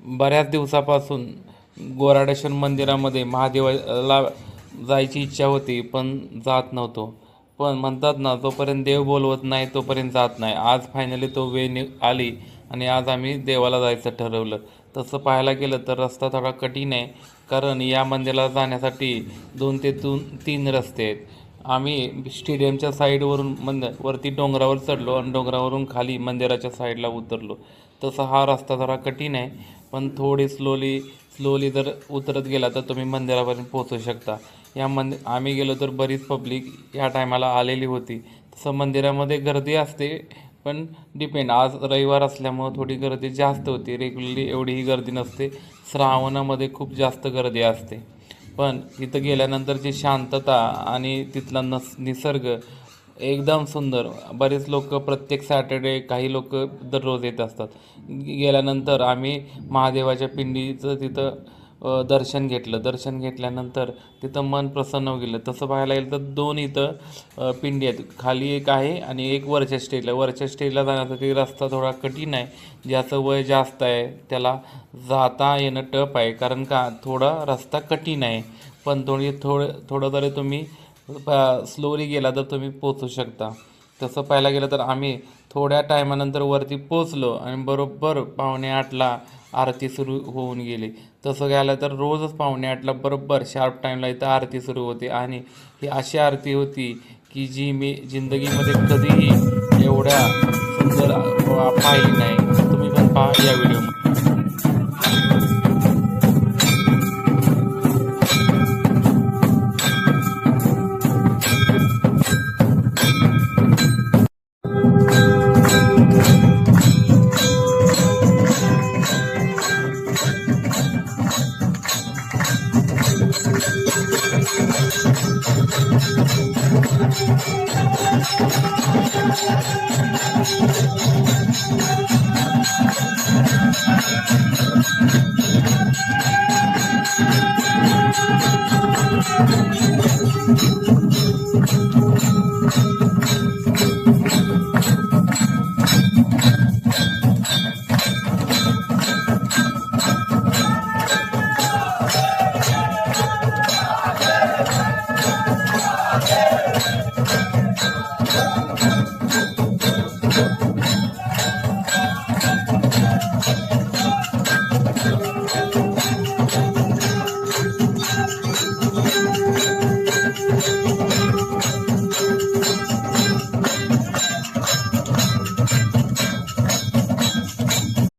बऱ्याच दिवसापासून गोराडेश्वर मंदिरामध्ये महादेवाला जायची इच्छा होती, पण जात नव्हतो. पण म्हणतात ना, जोपर्यंत देव बोलवत नाही तोपर्यंत जात नाही. आज फायनली तो वेळ आली आणि आज आम्ही देवाला जायचं ठरवलं. तसं पाहायला गेलं तर रस्ता थोडा कठीण आहे, कारण या मंदिराला जाण्यासाठी 2 ते 3 रस्ते आहेत. आम्ही स्टेडियमच्या साईडवरून वरती डोंगरावर चढलो आणि डोंगरावरून खाली मंदिराच्या साईडला उतरलो. तसा हा रस्ता जरा कठीण आहे, पण थोडी स्लोली जर उतरत गेला तर तुम्ही मंदिरापर्यंत पोहोचू शकता. आम्ही गेलो तर बरीच पब्लिक या टायमाला आलेली होती. तसं मंदिरामध्ये गर्दी असते, पण डिपेंड. आज रविवार असल्यामुळं थोडी गर्दी जास्त होती. रेग्युलरली एवढीही गर्दी नसते. श्रावणामध्ये खूप जास्त गर्दी असते. पण तिथं गेल्यानंतरची शांतता आणि तिथला निसर्ग एकदम सुंदर. बरेच लोक प्रत्येक सॅटर्डे, काही लोक दररोज येत असतात. गेल्यानंतर आम्ही महादेवाच्या पिंडीचं तिथं दर्शन घेतलं. दर्शन घेतल्यानंतर तिथं मन प्रसन्न गेलं. तसं पाहायला गेलं तर 2 इथं पिंडी आहेत. खाली एक आहे आणि एक वरच्या स्टेजला. वरच्या स्टेजला जाण्यासाठी रस्ता थोडा कठीण आहे. ज्याचं वय जास्त आहे त्याला जाता येणं टफ आहे, कारण का थोडा रस्ता कठीण आहे. पण थोडं जरी तुम्ही स्लोली गेला तर तुम्ही पोचू शकता. तसं पाहायला गेलं तर आम्ही थोड्या टायमानंतर वरती पोचलो आणि बरोबर 7:45ला आरती सुरू होऊन गेली. तसं गेलं तर रोजच 7:45ला बरोबर शार्प टाईमला इथं आरती सुरू होते आणि ही अशी आरती होती की जी मी जिंदगीमध्ये कधीही एवढ्या सुंदर पाहिली नाही. तुम्ही पण पहा या व्हिडिओमध्ये.